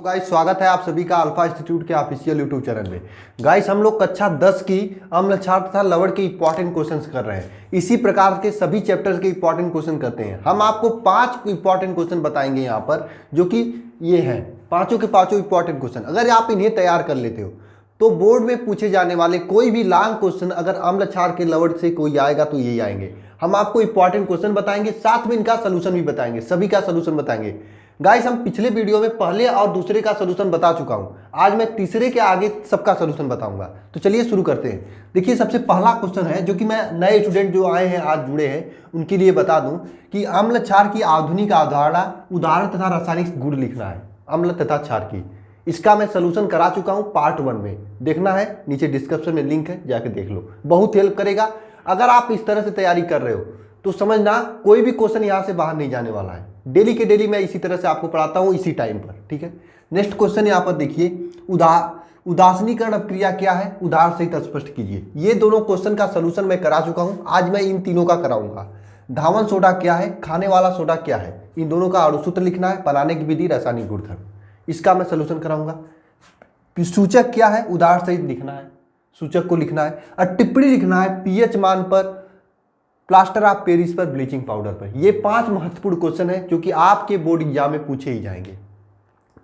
Guys स्वागत है आप सभी का अल्फा इंस्टीट्यूट के ऑफिशियल यूट्यूब चैनल में। गाइस हम लोग कक्षा 10 की अम्ल क्षार तथा लवण के इंपॉर्टेंट क्वेश्चंस कर रहे हैं। इसी प्रकार के सभी चैप्टर्स के इंपॉर्टेंट क्वेश्चन करते हैं। हम आपको 5 इंपॉर्टेंट क्वेश्चन बताएंगे यहाँ पर, जो कि ये हैं पांचों के पांचों इंपॉर्टेंट क्वेश्चन। अगर आप इन्हें तैयार कर लेते हो तो बोर्ड में पूछे जाने वाले कोई भी लॉन्ग क्वेश्चन अगर अम्ल क्षार के लवण से कोई आएगा तो यही आएंगे। हम आपको इंपॉर्टेंट क्वेश्चन बताएंगे, साथ में इनका सोल्यूशन भी बताएंगे, सभी का सोल्यूशन बताएंगे। गाइस हम पिछले वीडियो में पहले और दूसरे का सोल्यूशन बता चुका हूं, आज मैं तीसरे के आगे सबका सोल्यूशन बताऊंगा। तो चलिए शुरू करते हैं। देखिए सबसे पहला क्वेश्चन है जो कि मैं नए स्टूडेंट जो आए हैं आज जुड़े हैं उनके लिए बता दूं कि अम्ल क्षार की आधुनिक अवधारणा, उदाहरण तथा रासायनिक गुण लिखना है। अम्ल तथा क्षार की इसका मैं सोल्यूशन करा चुका हूं पार्ट 1 में, देखना है नीचे डिस्क्रिप्शन में लिंक है, जाके देख लो, बहुत हेल्प करेगा। अगर आप इस तरह से तैयारी कर रहे हो तो समझना कोई भी क्वेश्चन यहाँ से बाहर नहीं जाने वाला है। डेली के डेली मैं इसी तरह से आपको पढ़ाता हूँ इसी टाइम पर, ठीक है। नेक्स्ट क्वेश्चन यहाँ पर देखिए, उदासीनीकरण अभिक्रिया क्या है, उदाहरण सहित स्पष्ट कीजिए। ये दोनों क्वेश्चन का सोल्यूशन मैं करा चुका हूँ, आज मैं इन तीनों का कराऊंगा। धावन सोडा क्या है, खाने वाला सोडा क्या है, इन दोनों का अणुसूत्र लिखना है, बनाने की विधि, रासायनिक गुणधर्म, इसका मैं सोल्यूशन कराऊंगा। सूचक क्या है, उदाहरण सहित लिखना है, सूचक को लिखना है और टिप्पणी लिखना है पीएच मान पर, प्लास्टर ऑफ पेरिस पर, ब्लीचिंग पाउडर पर। ये 5 महत्वपूर्ण क्वेश्चन है जो कि आपके बोर्ड एग्जाम में पूछे ही जाएंगे।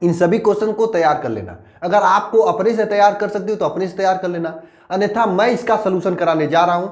इन सभी क्वेश्चन को तैयार कर लेना। अगर आपको अपने से तैयार कर सकते हो तो अपने से तैयार कर लेना, अन्यथा मैं इसका सोल्यूशन कराने जा रहा हूं।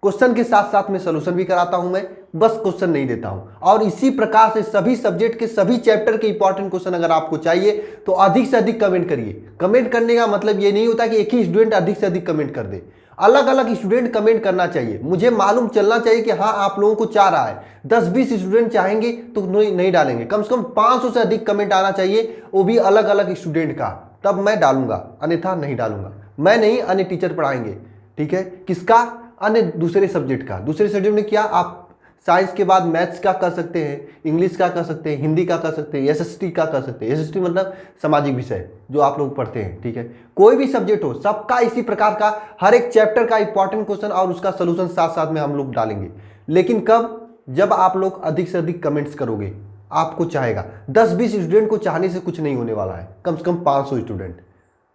क्वेश्चन के साथ साथ में सोल्यूशन भी कराता हूं, मैं बस क्वेश्चन नहीं देता हूं। और इसी प्रकार से सभी सब्जेक्ट के सभी चैप्टर के इंपॉर्टेंट क्वेश्चन अगर आपको चाहिए तो अधिक से अधिक कमेंट करिए। कमेंट करने का मतलब ये नहीं होता कि एक ही स्टूडेंट अधिक से अधिक कमेंट कर दे, अलग अलग स्टूडेंट कमेंट करना चाहिए। मुझे मालूम चलना चाहिए कि हाँ आप लोगों को चाह रहा है। 10-20 स्टूडेंट चाहेंगे तो नहीं डालेंगे, कम से कम 500 से अधिक कमेंट आना चाहिए, वो भी अलग अलग स्टूडेंट का, तब मैं डालूंगा, अन्यथा नहीं डालूंगा। मैं नहीं, अन्य टीचर पढ़ाएंगे, ठीक है। किसका? अन्य दूसरे सब्जेक्ट का। दूसरे सब्जेक्ट में क्या, आप साइंस के बाद मैथ्स का कर सकते हैं, इंग्लिश का कर सकते हैं, हिंदी का कर सकते हैं, एसएसटी का कर सकते हैं। एसएसटी मतलब सामाजिक विषय जो आप लोग पढ़ते हैं, ठीक है। कोई भी सब्जेक्ट हो, सबका इसी प्रकार का हर एक चैप्टर का इंपॉर्टेंट क्वेश्चन और उसका सोल्यूशन साथ साथ में हम लोग डालेंगे। लेकिन कब? जब आप लोग अधिक से अधिक कमेंट्स करोगे, आपको चाहेगा। 10-20 स्टूडेंट को चाहने से कुछ नहीं होने वाला है, कम से कम 500 स्टूडेंट,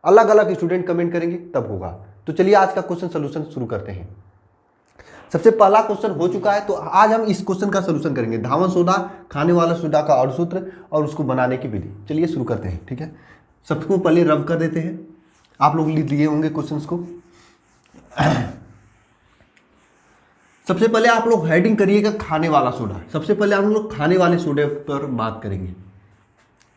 अलग अलग स्टूडेंट कमेंट करेंगे तब होगा। तो चलिए आज का क्वेश्चन सोल्यूशन शुरू करते हैं। सबसे पहला क्वेश्चन हो चुका है तो आज हम इस क्वेश्चन का सोल्यूशन करेंगे। धावन सोडा, खाने वाला सोडा का अणुसूत्र और उसको बनाने की विधि। चलिए शुरू करते हैं, ठीक है। सबको पहले रब कर देते हैं, आप लोग लिख लिए होंगे क्वेश्चंस को। सबसे पहले आप लोग हेडिंग करिएगा खाने वाला सोडा। सबसे पहले हम लोग खाने वाले सोडे पर बात करेंगे।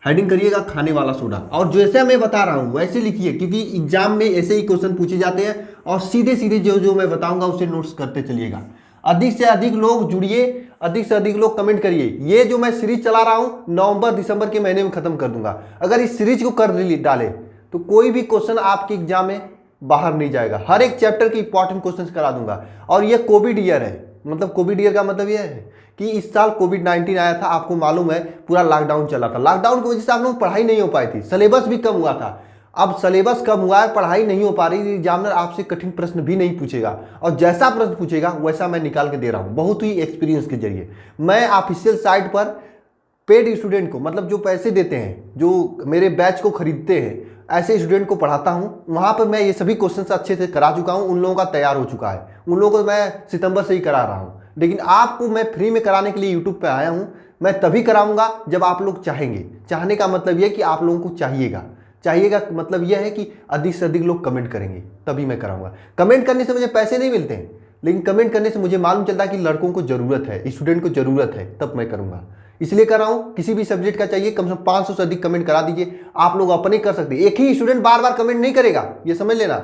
हेडिंग करिएगा खाने वाला सोडा, और जैसे मैं बता रहा हूं वैसे लिखिए, क्योंकि एग्जाम में ऐसे ही क्वेश्चन पूछे जाते हैं। और सीधे सीधे जो मैं बताऊंगा उसे नोट्स करते चलिएगा। अधिक से अधिक लोग जुड़िए, अधिक से अधिक लोग कमेंट करिए। ये जो मैं सीरीज चला रहा हूं नवंबर-दिसंबर के महीने में खत्म कर दूंगा। अगर इस सीरीज को कर डाले तो कोई भी क्वेश्चन आपके एग्जाम में बाहर नहीं जाएगा। हर एक चैप्टर के इंपॉर्टेंट क्वेश्चन करा दूंगा। और ये कोविड ईयर है, मतलब कोविड ईयर का मतलब यह है कि इस साल कोविड-19 आया था। आपको मालूम है पूरा लॉकडाउन चला था। लॉकडाउन की वजह से आप लोग पढ़ाई नहीं हो पाई थी, सिलेबस भी कम हुआ था। अब सिलेबस कम हुआ है, पढ़ाई नहीं हो पा रही, एग्जामिनर आपसे कठिन प्रश्न भी नहीं पूछेगा, और जैसा प्रश्न पूछेगा वैसा मैं निकाल के दे रहा हूं, बहुत ही एक्सपीरियंस के जरिए। मैं ऑफिशियल साइट पर पेड स्टूडेंट को, मतलब जो पैसे देते हैं, जो मेरे बैच को खरीदते हैं, ऐसे स्टूडेंट को पढ़ाता हूं। वहां पर मैं ये सभी क्वेश्चन अच्छे से करा चुका हूं, उन लोगों का तैयार हो चुका है, उन लोगों को मैं सितंबर से ही करा रहा हूं। लेकिन आपको मैं फ्री में कराने के लिए यूट्यूब पे आया हूं। मैं तभी कराऊंगा जब आप लोग चाहेंगे। चाहने का मतलब यह कि आप लोगों को चाहिएगा मतलब यह है कि अधिक से अधिक लोग कमेंट करेंगे तभी मैं कराऊंगा। कमेंट करने से मुझे पैसे नहीं मिलते हैं, लेकिन कमेंट करने से मुझे मालूम चलता है कि लड़कों को जरूरत है, स्टूडेंट को जरूरत है, तब मैं करूंगा। इसलिए कर रहा हूं। किसी भी सब्जेक्ट का चाहिए कम से कम 500 से अधिक कमेंट करा दीजिए। आप लोग अपने कर सकते हैं, एक ही स्टूडेंट बार बार कमेंट नहीं करेगा, ये समझ लेना।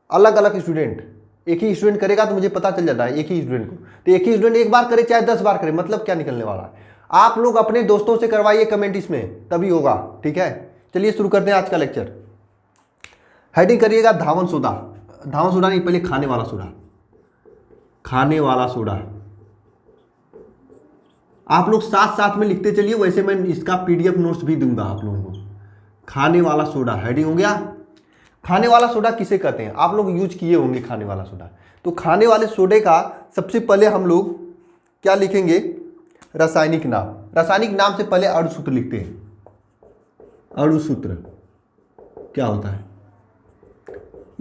अलग अलग स्टूडेंट, एक ही स्टूडेंट करेगा तो मुझे पता चल जाता है एक ही स्टूडेंट को। तो एक ही स्टूडेंट एक बार करे चाहे 10 बार करे, मतलब क्या निकलने वाला है। आप लोग अपने दोस्तों से करवाइए कमेंट इसमें, तभी होगा, ठीक है। चलिए शुरू करते हैं आज का लेक्चर। हेडिंग करिएगा धावन सोडा। धावन सोडा नहीं, पहले खाने वाला सोडा। खाने वाला सोडा आप लोग साथ साथ में लिखते चलिए, वैसे मैं इसका पीडीएफ नोट्स भी दूंगा आप लोगों को। खाने वाला सोडा हेडिंग हो गया। खाने वाला सोडा किसे कहते हैं, आप लोग यूज किए होंगे खाने वाला सोडा। तो खाने वाले सोडे का सबसे पहले हम लोग क्या लिखेंगे, रासायनिक नाम। रासायनिक नाम से पहले अणुसूत्र लिखते हैं। अणु सूत्र क्या होता है?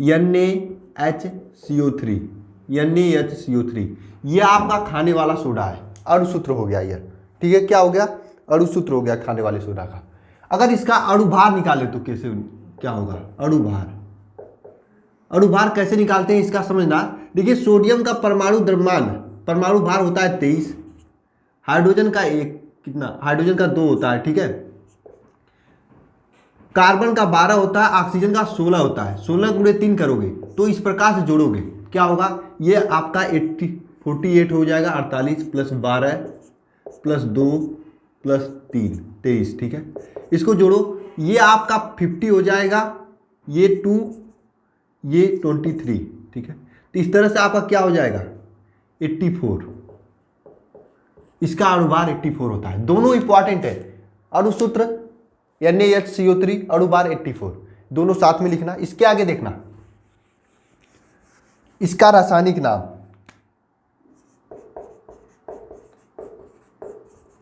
NaHCO3, NaHCO3 ये आपका खाने वाला सोडा है, अणु सूत्र हो गया ये, ठीक है। क्या हो गया? अणु सूत्र हो गया खाने वाले सोडा का। अगर इसका अणु भार निकाले तो कैसे क्या होगा? अणु भार, अणु भार कैसे निकालते हैं इसका समझना। देखिए सोडियम का परमाणु द्रव्यमान, परमाणु भार होता है 23, हाइड्रोजन का एक कितना, हाइड्रोजन का 2 होता है, ठीक है। कार्बन का 12 होता है, ऑक्सीजन का 16 होता है। 16 गुणे 3 करोगे तो इस प्रकार से जोड़ोगे क्या होगा? ये आपका 48 हो जाएगा, 48 प्लस 12 प्लस 2 प्लस 3 23, ठीक है। इसको जोड़ो, ये आपका 50 हो जाएगा, ये 2 ये 23, ठीक है। तो इस तरह से आपका क्या हो जाएगा? 84, इसका अणुभार 84 होता है। दोनों इंपॉर्टेंट है, अणुसूत्र NaHCO3, अणुभार 84, दोनों साथ में लिखना। इसके आगे देखना, इसका रासायनिक नाम,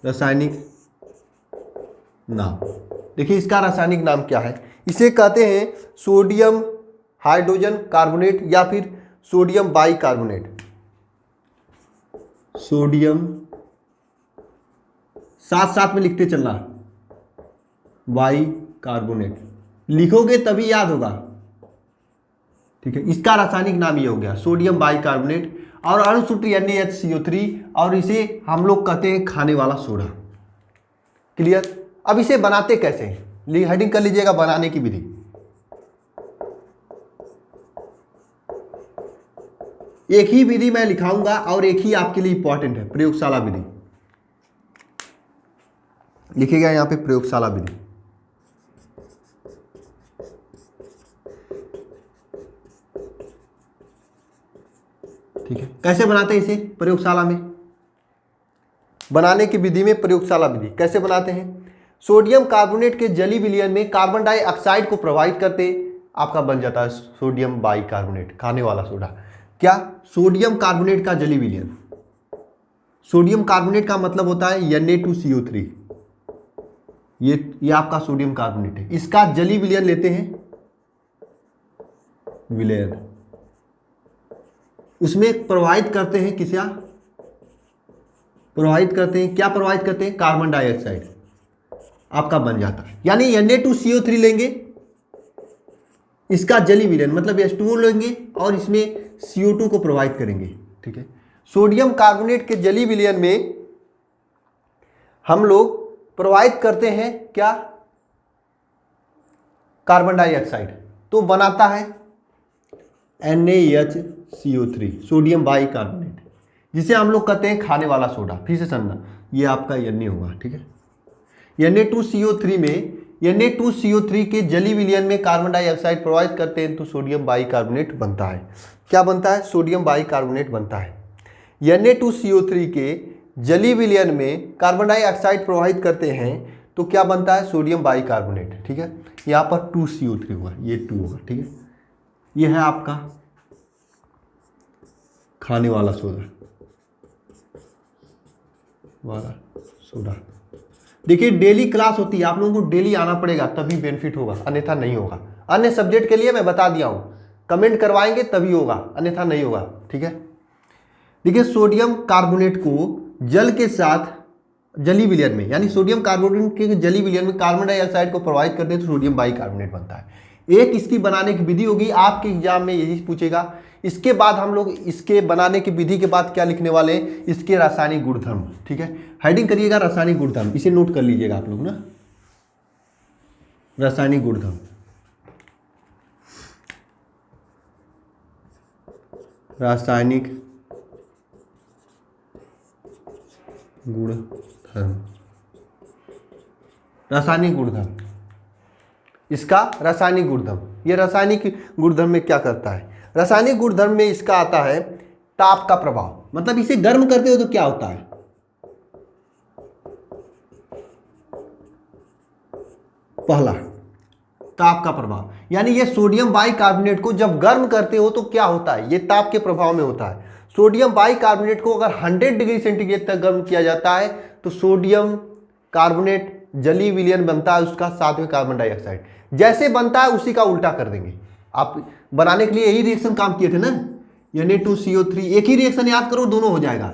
रासायनिक नाम देखिए इसका रासायनिक नाम क्या है? इसे कहते हैं सोडियम हाइड्रोजन कार्बोनेट या फिर सोडियम बाइकार्बोनेट। सोडियम साथ साथ में लिखते चलना, बाइकार्बोनेट लिखोगे तभी याद होगा, ठीक है। इसका रासायनिक नाम ये हो गया सोडियम बाइकार्बोनेट और अणुसूत्र NaHCO3, और इसे हम लोग कहते हैं खाने वाला सोडा। क्लियर? अब इसे बनाते कैसे हैं? हेडिंग कर लीजिएगा, बनाने की विधि। एक ही विधि मैं लिखाऊंगा और एक ही आपके लिए इंपॉर्टेंट है, प्रयोगशाला विधि लिखिएगा यहां पे, प्रयोगशाला विधि। ठीक है, कैसे बनाते हैं इसे प्रयोगशाला में? बनाने की विधि में प्रयोगशाला विधि कैसे बनाते हैं? सोडियम कार्बोनेट के जलीय विलयन में कार्बन डाइऑक्साइड को प्रभावित करते आपका बन जाता है सोडियम बाइकार्बोनेट, खाने वाला सोडा। क्या? सोडियम कार्बोनेट का जलीय विलयन, सोडियम कार्बोनेट का मतलब होता है Na2CO3, ये आपका सोडियम कार्बोनेट है। इसका जलीय विलयन लेते हैं, विलयन उसमें प्रभावित करते हैं, किसे प्रभावित करते हैं? क्या प्रभावित करते हैं? कार्बन डाइऑक्साइड आपका बन जाता है। यानी Na2CO3 लेंगे, इसका जलीय विलयन मतलब H2O लेंगे और इसमें CO2 को प्रभावित करेंगे, ठीक है। सोडियम कार्बोनेट के जलीय विलयन में हम लोग प्रभावित करते हैं क्या? कार्बन डाइऑक्साइड, तो बनाता है NaHCO3, सोडियम बाइकार्बोनेट, जिसे हम लोग कहते हैं खाने वाला सोडा। फिर से समझना, ये आपका Na होगा, ठीक है। Na2CO3 में, Na2CO3 के जलीय विलयन में कार्बन डाइऑक्साइड प्रभावित करते हैं तो सोडियम बाइकार्बोनेट बनता है। क्या बनता है? सोडियम बाइकार्बोनेट बनता है। Na2CO3 के जलीय विलयन में कार्बन डाइऑक्साइड प्रभावित करते हैं तो क्या बनता है? सोडियम बाइकार्बोनेट, ठीक है। यहाँ पर 2CO3 हुआ, ये 2 होगा, ठीक है। ये है आपका खाने वाला सोडा वाला सोडा। देखिए डेली क्लास होती है, आप लोगों को डेली आना पड़ेगा तभी बेनिफिट होगा, अन्यथा नहीं होगा। अन्य सब्जेक्ट के लिए मैं बता दिया हूं, कमेंट करवाएंगे तभी होगा, अन्यथा नहीं होगा, ठीक है। देखिए सोडियम कार्बोनेट को जल के साथ जलीय विलयन में, यानी सोडियम कार्बोनेट के जलीय विलयन में कार्बन डाइऑक्साइड को प्रभावित करते हैं तो सोडियम बाइकार्बोनेट बनता है। एक इसकी बनाने की विधि होगी, आपके एग्जाम में यही पूछेगा। इसके बाद हम लोग इसके बनाने की विधि के बाद क्या लिखने वाले हैं? इसके रासायनिक गुणधर्म, ठीक है। हेडिंग करिएगा रासायनिक गुणधर्म, इसे नोट कर लीजिएगा आप लोग ना, रासायनिक गुणधर्म। रासायनिक गुणधर्म, रासायनिक गुणधर्म, इसका रासायनिक गुणधर्म। ये रासायनिक गुणधर्म में क्या करता है? रासायनिक गुणधर्म में इसका आता है ताप का प्रभाव, मतलब इसे गर्म करते हो तो क्या होता है? पहला ताप का प्रभाव, यानी ये सोडियम बाइकार्बोनेट को जब गर्म करते हो तो क्या होता है? ये ताप के प्रभाव में होता है। सोडियम बाइकार्बोनेट को अगर 100 डिग्री सेंटीग्रेड तक गर्म किया जाता है तो सोडियम कार्बोनेट जली विलयन बनता है उसका साथ में कार्बन डाइऑक्साइड, जैसे बनता है उसी का उल्टा कर देंगे। आप बनाने के लिए यही रिएक्शन काम किए थे ना, Na2CO3, एक ही रिएक्शन याद करो, दोनों हो जाएगा।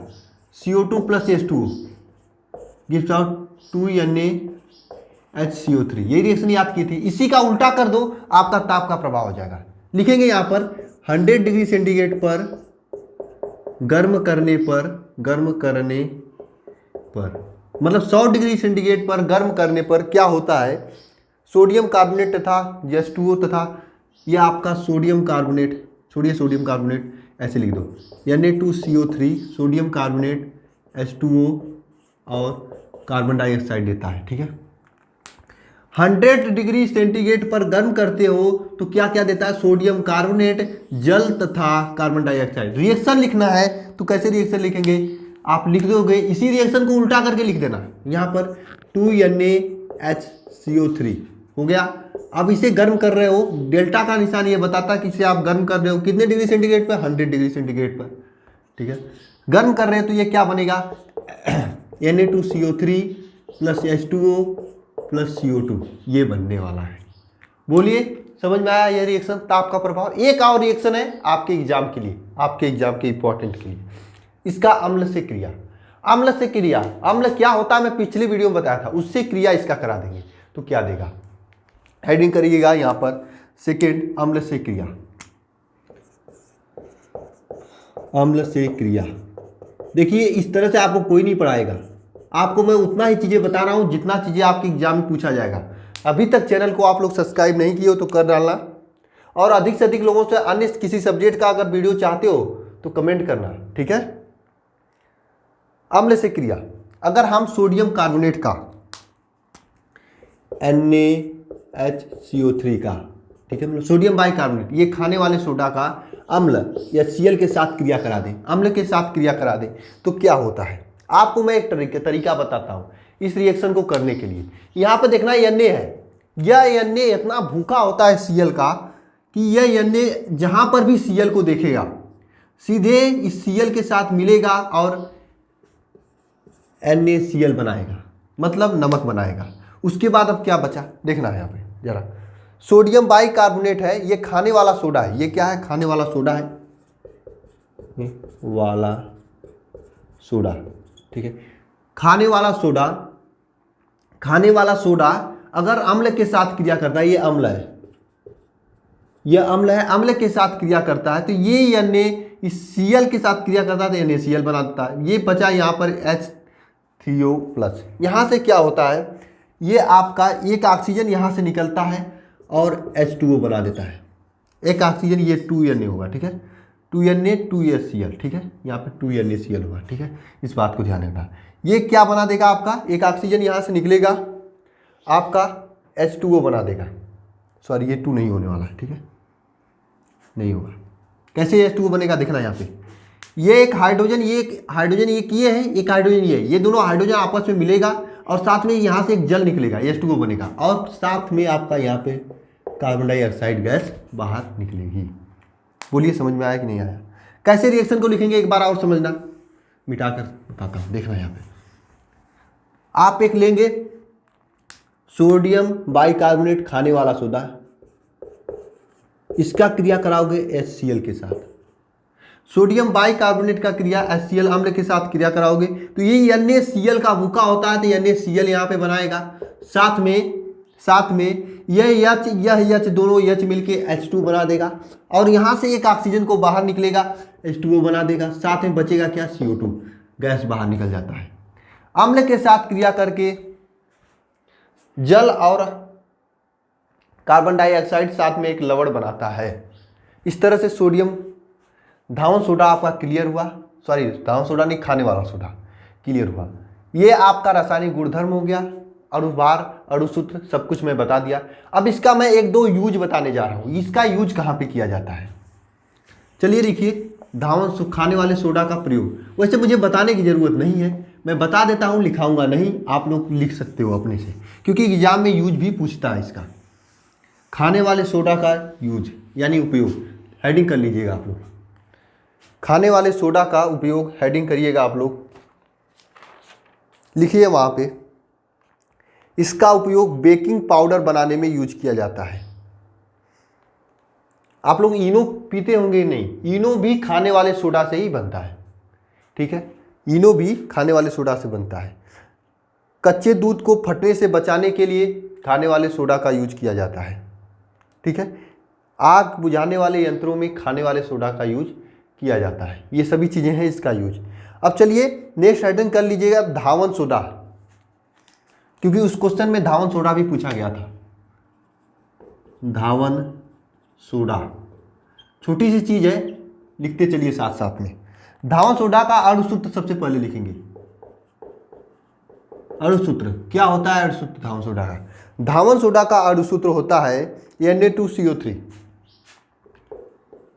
CO2 + H2O gives out 2NaHCO3, यही रिएक्शन याद की थी, इसी का उल्टा कर दो, आपका ताप का प्रभाव हो जाएगा। लिखेंगे यहाँ पर 100 डिग्री सेंटीग्रेड पर गर्म करने पर मतलब 100 डिग्री सेंटीग्रेड पर गर्म करने पर क्या होता है, सोडियम कार्बोनेट तथा H2O तथा यह आपका सोडियम कार्बोनेट ऐसे लिख दो, Na2CO3 सोडियम कार्बोनेट H2O और कार्बन डाइऑक्साइड देता है, ठीक है। 100 डिग्री सेंटीग्रेड पर गर्म करते हो तो क्या क्या देता है, सोडियम कार्बोनेट, जल तथा कार्बन डाइऑक्साइड। रिएक्शन लिखना है तो कैसे रिएक्शन लिखेंगे, आप लिख दोगे, इसी रिएक्शन को उल्टा करके लिख देना, यहाँ पर 2NaHCO3 हो गया। अब इसे गर्म कर रहे हो, डेल्टा का निशान ये बताता है कि इसे आप गर्म कर रहे हो कितने डिग्री सेंटीग्रेड पर, 100 डिग्री सेंटीग्रेड पर, ठीक है। गर्म कर रहे हैं तो ये क्या बनेगा, Na2CO3 + H2O + CO2, ये बनने वाला है। बोलिए समझ में आया ये रिएक्शन, ताप का प्रभाव। एक और रिएक्शन है आपके एग्जाम के लिए, आपके एग्जाम के इंपॉर्टेंट के लिए, इसका अम्ल से क्रिया। अम्ल से क्रिया, अम्ल क्या होता है मैं पिछली वीडियो में बताया था, उससे क्रिया इसका करा देंगे तो क्या देगा, हेडिंग करिएगा यहाँ पर सेकेंड, अम्ल से क्रिया। अम्ल से क्रिया देखिए, इस तरह से आपको कोई नहीं पढ़ाएगा, आपको मैं उतना ही चीज़ें बता रहा हूँ जितना चीज़ें आपके एग्जाम में पूछा जाएगा। अभी तक चैनल को आप लोग सब्सक्राइब नहीं किए हो तो कर डालना, और अधिक से अधिक लोगों से अन्य किसी सब्जेक्ट का अगर वीडियो चाहते हो तो कमेंट करना, ठीक है। अम्ल से क्रिया, अगर हम सोडियम कार्बोनेट का NaHCO3 का, ठीक है, मतलब सोडियम बाइकार्बोनेट, ये खाने वाले सोडा का अम्ल या Cl के साथ क्रिया करा दें, अम्ल के साथ क्रिया करा दें तो क्या होता है, आपको मैं एक तरीका बताता हूँ इस रिएक्शन को करने के लिए। यहाँ पे देखना Na है, यह Na इतना भूखा होता है Cl का कि यह Na जहाँ पर भी Cl को देखेगा सीधे इस Cl के साथ मिलेगा और NaCl बनाएगा, मतलब नमक बनाएगा। उसके बाद अब क्या बचा देखना है यहाँ पे जरा, सोडियम बाइकार्बोनेट है, ये खाने वाला सोडा है, ये क्या है, खाने वाला सोडा है, ठीक है। खाने वाला सोडा अगर अम्ल के साथ क्रिया करता है, ये अम्ल है, अम्ल के साथ क्रिया करता है तो ये Na इस Cl के साथ क्रिया करता है तो NaCl बना देता है। ये बचा यहाँ पर H3O+, यहाँ से क्या होता है, ये आपका एक ऑक्सीजन यहाँ से निकलता है और H2O बना देता है, एक ऑक्सीजन, ये 2Na होगा, ठीक है, 2Na 2HCl, ठीक है, यहाँ पे 2NaCl होगा, ठीक है, इस बात को ध्यान रखना। ये क्या बना देगा आपका, एक ऑक्सीजन यहाँ से निकलेगा, आपका H2O बना देगा, सॉरी ये 2 नहीं होने वाला है, ठीक है, नहीं होगा। कैसे H2O बनेगा देखना यहाँ पे, ये एक हाइड्रोजन, ये किए हैं, एक हाइड्रोजन ये दोनों हाइड्रोजन आपस में मिलेगा और साथ में यहाँ से एक जल निकलेगा, H2O बनेगा, और साथ में आपका यहाँ पे कार्बन डाइऑक्साइड गैस बाहर निकलेगी। बोलिए समझ में आया कि नहीं आया। कैसे रिएक्शन को लिखेंगे एक बार और समझना, मिटाकर बताता हूँ, देखना यहाँ पे। आप एक लेंगे सोडियम बाइकार्बोनेट खाने वाला सोडा, इसका क्रिया कराओगे HCl के साथ, सोडियम बाइकार्बोनेट का क्रिया HCl अम्ल के साथ क्रिया कराओगे तो ये NaCl का भूखा होता है तो NaCl यहाँ पे बनाएगा, साथ में यह H दोनों H मिलके H2 बना देगा और यहाँ से एक ऑक्सीजन को बाहर निकलेगा, H2O बना देगा, साथ में बचेगा क्या, CO2 गैस बाहर निकल जाता है। अम्ल के साथ क्रिया करके जल और कार्बन डाइऑक्साइड साथ में एक लवण बनाता है। इस तरह से सोडियम धावन सोडा आपका क्लियर हुआ, सॉरी धावन सोडा नहीं, खाने वाला सोडा क्लियर हुआ। ये आपका रासायनिक गुणधर्म हो गया, अणुभार, अणुसूत्र, सब कुछ मैं बता दिया। अब इसका मैं एक दो यूज बताने जा रहा हूँ, इसका यूज कहाँ पे किया जाता है। चलिए देखिए, धावन खाने वाले सोडा का प्रयोग वैसे मुझे बताने की ज़रूरत नहीं है, मैं बता देता हूँ, लिखाऊंगा नहीं, आप लोग लिख सकते हो अपने से, क्योंकि एग्जाम में यूज भी पूछता है इसका। खाने वाले सोडा का यूज यानी उपयोग, हेडिंग कर लीजिएगा आप लोग, खाने वाले सोडा का उपयोग, हेडिंग करिएगा आप लोग, लिखिए वहाँ पे इसका उपयोग बेकिंग पाउडर बनाने में यूज किया जाता है। आप लोग इनो पीते होंगे? नहीं, इनो भी खाने वाले सोडा से ही बनता है। ठीक है, इनो भी खाने वाले सोडा से बनता है। कच्चे दूध को फटने से बचाने के लिए खाने वाले सोडा का यूज किया जाता है। ठीक है, आग बुझाने वाले यंत्रों में खाने वाले सोडा का यूज किया जाता है। ये सभी चीज़ें हैं इसका यूज। अब चलिए नेक्स्ट आइटम कर लीजिएगा धावन सोडा, क्योंकि उस क्वेश्चन में धावन सोडा भी पूछा गया था। धावन सोडा छोटी सी चीज़ है, लिखते चलिए साथ साथ में। धावन सोडा का अणुसूत्र सबसे पहले लिखेंगे। अणुसूत्र क्या होता है? अणुसूत्र धावन सोडा का, धावन सोडा का अणुसूत्र होता है Na2CO3।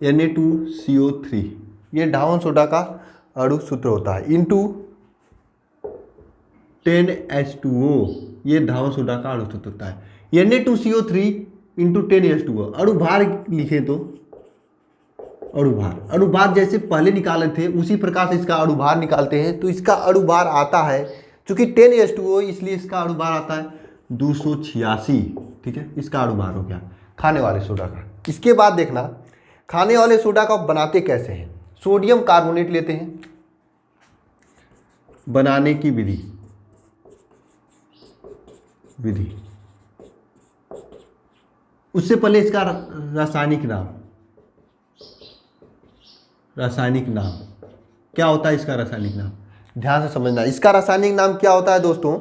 Na2CO3 ये धावन सोडा का अणुसूत्र होता है, इंटू 10H2O ये धावन सोडा का अणुसूत्र होता है। Na2CO3 into 10H2O। अणुभार लिखे तो अणुभार जैसे पहले निकाले थे उसी प्रकार से इसका अणुभार निकालते हैं, तो इसका अणुभार आता है, चूंकि 10H2O इसलिए इसका अणुभार आता है 286। ठीक है, इसका अणुभार हो गया खाने वाले सोडा का। इसके बाद देखना खाने वाले सोडा का बनाते कैसे हैं। सोडियम कार्बोनेट लेते हैं, बनाने की विधि उससे पहले इसका रासायनिक नाम क्या होता है? इसका रासायनिक नाम ध्यान से समझना, इसका रासायनिक नाम क्या होता है दोस्तों?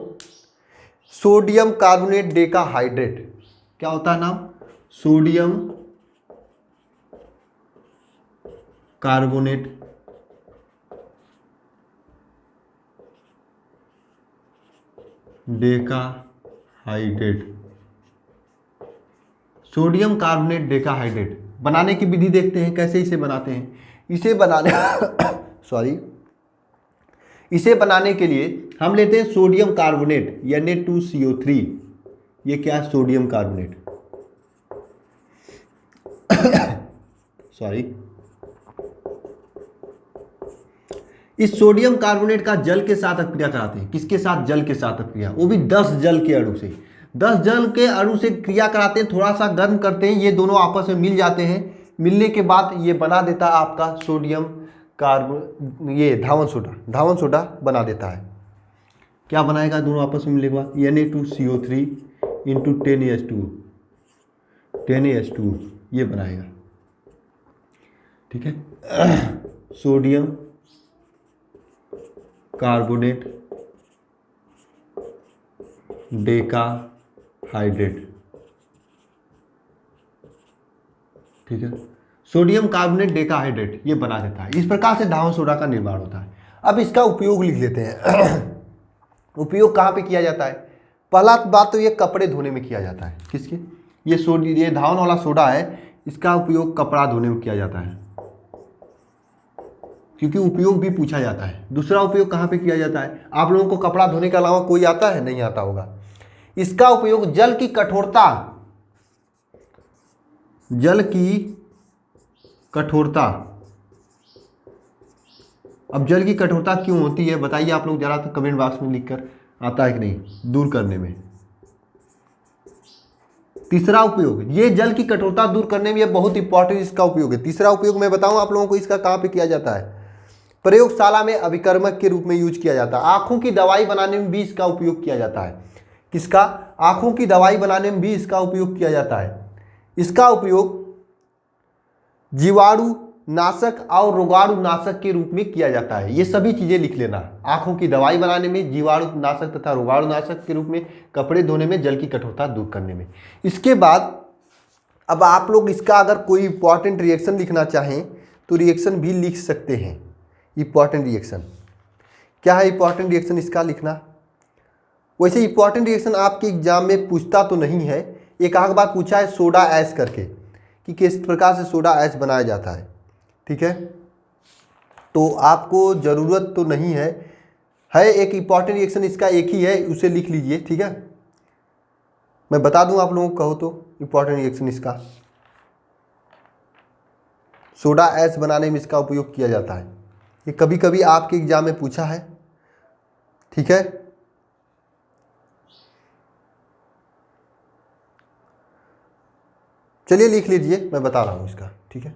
Sodium carbonate decahydrate. क्या होता है नाम? Sodium carbonate decahydrate. Sodium carbonate decahydrate बनाने की विधि देखते हैं कैसे इसे बनाते हैं। इसे बनाने इसे बनाने के लिए हम लेते हैं सोडियम कार्बोनेट Na2CO3। ये क्या है? सोडियम कार्बोनेट इस सोडियम कार्बोनेट का जल के साथ क्रिया कराते हैं। किसके साथ? जल के साथ क्रिया, वो भी 10 जल के अणु से। 10 जल के अणु से क्रिया कराते हैं, थोड़ा सा गर्म करते हैं, ये दोनों आपस में मिल जाते हैं। मिलने के बाद ये बना देता है आपका सोडियम ये धावन सोडा बना देता है। क्या बनाएगा? दोनों आपस में मिलने के बाद Na2CO3 इंटू 10H2O ये बनाएगा। ठीक है, सोडियम कार्बोनेट डेकाहाइड्रेट। ठीक है, सोडियम कार्बोनेट डेकाहाइड्रेट ये बना देता है। इस प्रकार से धावन सोडा का निर्माण होता है। अब इसका उपयोग लिख लेते हैं। उपयोग कहाँ पे किया जाता है? पहला बात तो ये कपड़े धोने में किया जाता है। किसके? ये धावन वाला सोडा है, इसका उपयोग कपड़ा धोने में किया जाता है, क्योंकि उपयोग भी पूछा जाता है। दूसरा उपयोग कहाँ पे किया जाता है? आप लोगों को कपड़ा धोने के अलावा कोई आता है? नहीं आता होगा। इसका उपयोग जल की कठोरता अब जल की कठोरता क्यों होती है बताइए आप लोग जरा, तो कमेंट बॉक्स में लिखकर, आता है कि नहीं, दूर करने में। तीसरा उपयोग, ये जल की कठोरता दूर करने में ये बहुत इंपॉर्टेंट इसका उपयोग है। तीसरा उपयोग मैं बताऊं आप लोगों को इसका कहाँ पे किया जाता है? प्रयोगशाला में अभिकर्मक के रूप में यूज किया जाता है। आंखों की दवाई बनाने में भी इसका उपयोग किया जाता है। किसका? आंखों की दवाई बनाने में भी इसका उपयोग किया जाता है। इसका उपयोग जीवाणु नाशक और रोगाणु नाशक के रूप में किया जाता है। ये सभी चीजें लिख लेना। आंखों की दवाई बनाने में, जीवाणु नाशक तथा रोगाणु नाशक के रूप में, कपड़े धोने में, जल की कठोरता दूर करने में। इसके बाद अब आप लोग इसका अगर कोई इंपॉर्टेंट रिएक्शन लिखना चाहें तो रिएक्शन भी लिख सकते हैं। इंपॉर्टेंट रिएक्शन क्या है? इंपॉर्टेंट रिएक्शन इसका लिखना। वैसे इंपॉर्टेंट रिएक्शन आपके एग्जाम में पूछता तो नहीं है, एक आध बार पूछा है सोडा ऐश करके कि किस प्रकार से सोडा ऐश बनाया जाता है। ठीक है, तो आपको ज़रूरत तो नहीं है एक इंपॉर्टेंट रिएक्शन इसका एक ही है, उसे लिख लीजिए। ठीक है, मैं बता दूं आप लोगों को कहो तो इंपॉर्टेंट रिएक्शन इसका सोडा ऐश बनाने में इसका उपयोग किया जाता है। ये कभी कभी आपके एग्जाम में पूछा है। ठीक है, चलिए लिख लीजिए, मैं बता रहा हूँ इसका, ठीक है।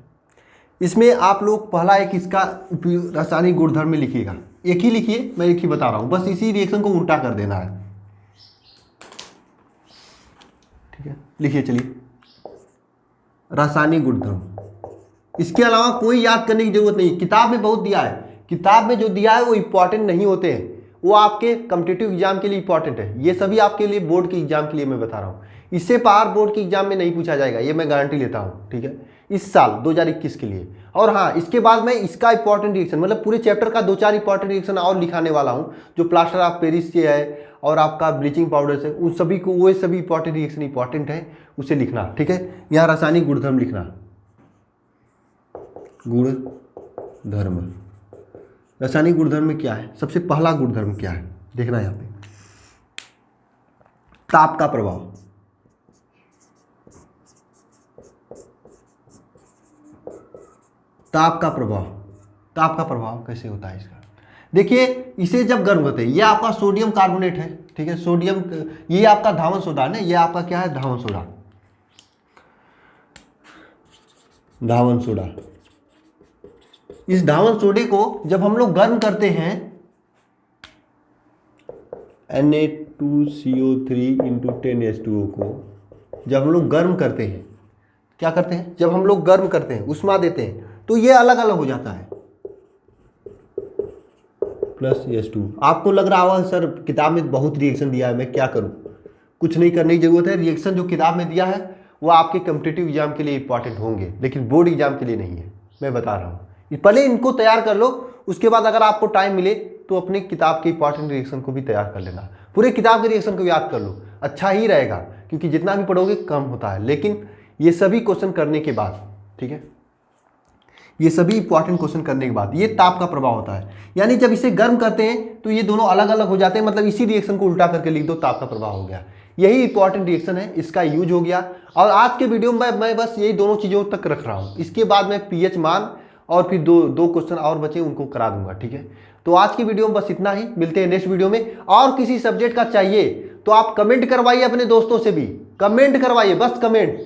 इसमें आप लोग पहला एक इसका रासायनिक गुणधर्म में लिखिएगा, एक ही लिखिए, मैं एक ही बता रहा हूँ, बस इसी रिएक्शन को उल्टा कर देना है, ठीक है। लिखिए चलिए, रासायनिक गुणधर्म। इसके अलावा कोई याद करने की जरूरत नहीं, किताब में बहुत दिया है, किताब में जो दिया है वो इंपॉर्टेंट नहीं होते हैं, वो आपके कॉम्पिटिटिव एग्जाम के लिए इंपॉर्टेंट है। ये सभी आपके लिए बोर्ड के एग्जाम के लिए मैं बता रहा हूँ, इससे पार बोर्ड के एग्जाम में नहीं पूछा जाएगा, ये मैं गारंटी लेता हूँ, ठीक है, इस साल 2021 के लिए। और हाँ, इसके बाद मैं इसका इंपॉर्टेंट रिएक्शन, मतलब पूरे चैप्टर का 2-4 इंपॉर्टेंट रिएक्शन और लिखाने वाला हूँ, जो प्लास्टर ऑफ पेरिस से है और आपका ब्लीचिंग पाउडर से, उन सभी को, वो सभी इंपॉर्टेंट रिएक्शन इंपॉर्टेंट है, उसे लिखना, ठीक है। यहाँ रासायनिक गुणधर्म लिखना, गुणधर्म, रासायनिक गुणधर्म में क्या है, सबसे पहला गुणधर्म क्या है देखना यहाँ पे, ताप का प्रभाव। ताप का प्रभाव, ताप का प्रभाव कैसे होता है इसका, देखिए, इसे जब गर्म होते हैं, ये आपका सोडियम कार्बोनेट है, ठीक है, सोडियम, ये आपका धावन सोडा है ना, ये आपका क्या है, धावन सोडा, धावन सोडा। इस धावन सोडे को जब हम लोग गर्म करते हैं, Na2CO3 × 10H2O को जब हम लोग गर्म करते हैं, क्या करते हैं, जब हम लोग गर्म करते हैं, उष्मा देते हैं, तो ये अलग अलग हो जाता है, +H2। आपको लग रहा होगा सर किताब में बहुत रिएक्शन दिया है, मैं क्या करूं, कुछ नहीं करने की जरूरत है, रिएक्शन जो किताब में दिया है वो आपके कॉम्पिटिटिव एग्जाम के लिए इंपॉर्टेंट होंगे, लेकिन बोर्ड एग्जाम के लिए नहीं है, मैं बता रहा हूँ। पहले इनको तैयार कर लो, उसके बाद अगर आपको टाइम मिले तो अपनी किताब के इंपॉर्टेंट रिएक्शन को भी तैयार कर लेना, पूरे किताब के रिएक्शन को याद कर लो, अच्छा ही रहेगा, क्योंकि जितना भी पढ़ोगे कम होता है। लेकिन ये सभी क्वेश्चन करने के बाद, ठीक है, ये सभी इंपॉर्टेंट क्वेश्चन करने के बाद ये ताप का प्रभाव होता है, यानी जब इसे गर्म करते हैं तो ये दोनों अलग अलग हो जाते हैं, मतलब इसी रिएक्शन को उल्टा करके लिख दो, ताप का प्रभाव हो गया, यही इंपॉर्टेंट रिएक्शन है, इसका यूज हो गया। और आज के वीडियो में मैं बस यही दोनों चीज़ों तक रख रहा हूँ, इसके बाद मैं पीएच मान और फिर दो क्वेश्चन और बचे उनको करा दूंगा, ठीक है। तो आज की वीडियो में बस इतना ही, मिलते हैं नेक्स्ट वीडियो में। और किसी सब्जेक्ट का चाहिए तो आप कमेंट करवाइए, अपने दोस्तों से भी कमेंट करवाइए, बस कमेंट,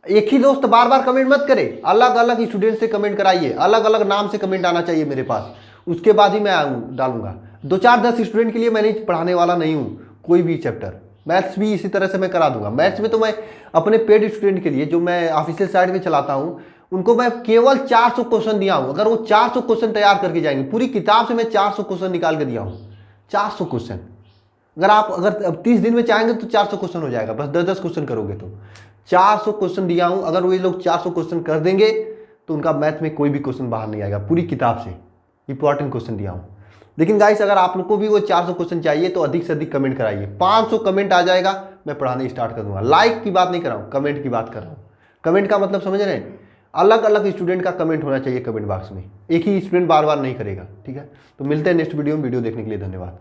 एक ही दोस्त बार बार कमेंट मत करे, अलग अलग स्टूडेंट से कमेंट कराइए, अलग अलग नाम से कमेंट आना चाहिए मेरे पास, उसके बाद ही मैं डालूंगा। 2-4-10 स्टूडेंट के लिए मैं नहीं पढ़ाने वाला नहीं हूँ कोई भी चैप्टर, मैथ्स भी इसी तरह से मैं करा दूंगा। मैथ्स में तो मैं अपने पेड स्टूडेंट के लिए, जो मैं ऑफिशियल साइट में चलाता हूँ, उनको मैं केवल 400 क्वेश्चन दिया हूँ, अगर वो 400 क्वेश्चन तैयार करके जाएंगे, पूरी किताब से मैं 400 क्वेश्चन निकाल के दिया हूँ, 400 क्वेश्चन। अगर 30 दिन में चाहेंगे तो 400 क्वेश्चन हो जाएगा, बस 10-10 क्वेश्चन करोगे तो 400 क्वेश्चन दिया हूँ। अगर वो लोग 400 क्वेश्चन कर देंगे तो उनका मैथ में कोई भी क्वेश्चन बाहर नहीं आएगा, पूरी किताब से इंपॉर्टेंट क्वेश्चन दिया हूँ। लेकिन गाइस, अगर आप लोग को भी वो 400 क्वेश्चन चाहिए तो अधिक से अधिक कमेंट कराइए, 500 कमेंट आ जाएगा मैं पढ़ाने स्टार्ट कर दूंगा। लाइक की बात नहीं कर रहा हूँ, कमेंट की बात कर रहा हूँ। कमेंट का मतलब समझ रहे हैं, अलग अलग स्टूडेंट का कमेंट होना चाहिए कमेंट बॉक्स में, एक ही स्टूडेंट बार बार नहीं करेगा, ठीक है। तो मिलते हैं नेक्स्ट वीडियो में, वीडियो देखने के लिए धन्यवाद।